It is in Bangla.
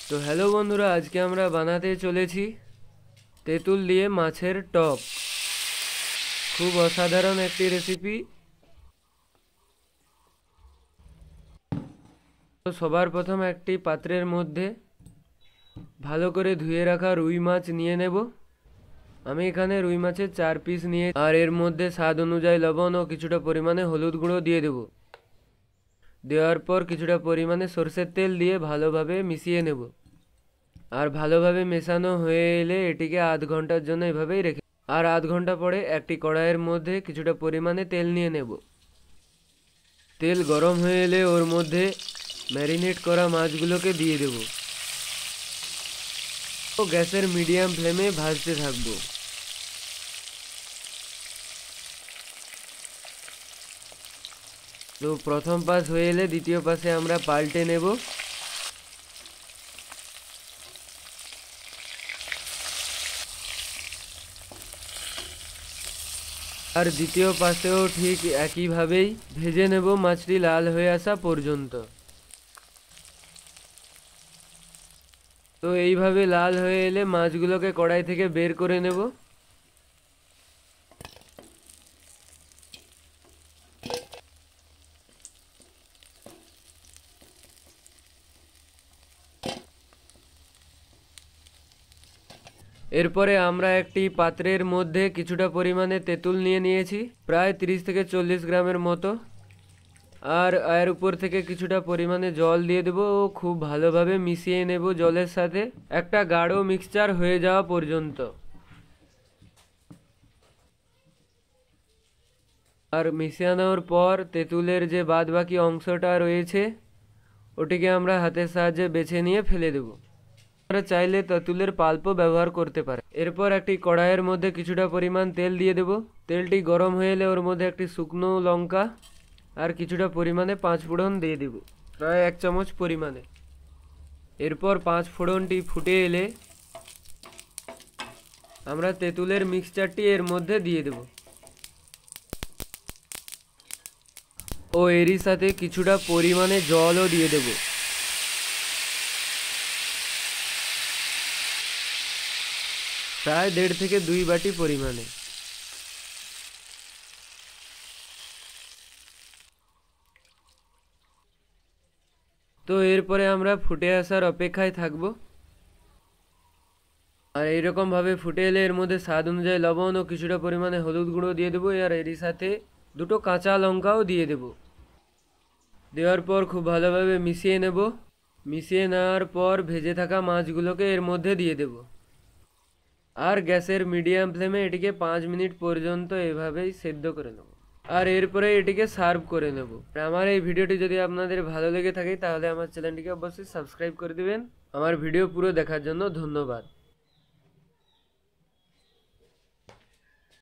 তো হ্যালো বন্ধুরা, আজকে আমরা বানাতে চলেছি তেঁতুল দিয়ে মাছের টক। খুব অসাধারণ একটি রেসিপি। তো সবার প্রথম একটি পাত্রের মধ্যে ভালো করে ধুয়ে রাখা রুই মাছ নিয়ে নেব। আমি এখানে রুই মাছের 4 পিস নিয়ে, আর এর মধ্যে স্বাদ অনুযায়ী লবণ ও কিছুটা পরিমাণে হলুদ গুঁড়ো দিয়ে দেব। দেওয়ার পর কিছুটা পরিমাণে সরষের তেল দিয়ে ভালোভাবে মিশিয়ে নেব। আর ভালোভাবে মেশানো হয়ে এলে এটিকে আধ ঘন্টার জন্য এভাবেই রেখে, আর আধ ঘন্টা পরে একটি কড়াইয়ের মধ্যে কিছুটা পরিমাণে তেল নিয়ে নেব। তেল গরম হয়ে এলে ওর মধ্যে ম্যারিনেট করা মাছগুলোকে দিয়ে দেব ও গ্যাসের মিডিয়াম ফ্লেমে ভাজতে থাকবো। তো প্রথম পাশ হয়ে এলে দ্বিতীয় পাশে আমরা পাল্টে নেব। আর দ্বিতীয় পাশেও ঠিক একইভাবেই ভেজে নেব মাছটি লাল হয়ে আসা পর্যন্ত। তো এইভাবে লাল হয়ে এলে মাছগুলোকে কড়াই থেকে বের করে নেব। এরপরে আমরা একটি পাত্রের মধ্যে কিছুটা পরিমাণে তেঁতুল নিয়ে নিয়েছি, প্রায় 30 থেকে 40 গ্রামের মতো। আর এর উপর থেকে কিছুটা পরিমাণে জল দিয়ে দেবো ও খুব ভালোভাবে মিশিয়ে নেব জলের সাথে, একটা গাঢ় মিক্সচার হয়ে যাওয়া পর্যন্ত। আর মিশানোর পর তেঁতুলের যে বাদবাকি অংশটা রয়েছে ওটিকে আমরা হাতের সাহায্যে বেছে নিয়ে ফেলে দেব। আমরা চাইলে তেঁতুলের পাল্পও ব্যবহার করতে পারে। এরপর একটি কড়াইয়ের মধ্যে কিছুটা পরিমাণ তেল দিয়ে দেব। তেলটি গরম হয়ে এলে ওর মধ্যে একটি শুকনো লঙ্কা আর কিছুটা পরিমাণে 5 ফোড়ন দিয়ে দেব, প্রায় 1 চামচ পরিমাণে। এরপর 5 ফোড়নটি ফুটে এলে আমরা তেঁতুলের মিক্সচারটি এর মধ্যে দিয়ে দেব ও এরই সাথে কিছুটা পরিমাণে জলও দিয়ে দেব। প্রায় 1.5 থেকে 2 বাটি পরিমাণে। তো এরপরে আমরা ফুটে আসার অপেক্ষায় থাকব। আর এইরকম ভাবে ফুটে এলে এর মধ্যে স্বাদ অনুযায়ী লবণ ও কিছুটা পরিমাণে হলুদ গুঁড়ো দিয়ে দেবো, আর এরই সাথে 2টো কাঁচা লঙ্কাও দিয়ে দেব। দেওয়ার পর খুব ভালোভাবে মিশিয়ে নেব। মিশিয়ে নেওয়ার পর ভেজে থাকা মাছগুলোকে এর মধ্যে দিয়ে দেব, আর গ্যাসের মিডিয়াম ফ্লেমে এটিকে 5 মিনিট পর্যন্ত এভাবেই সেদ্ধ করে নেব। আর এরপরে এটিকে সার্ভ করে নেব। আমার এই ভিডিওটি যদি আপনাদের ভালো লেগে থাকে তাহলে আমার চ্যানেলটিকে অবশ্যই সাবস্ক্রাইব করে দিবেন। আমার ভিডিও পুরো দেখার জন্য ধন্যবাদ।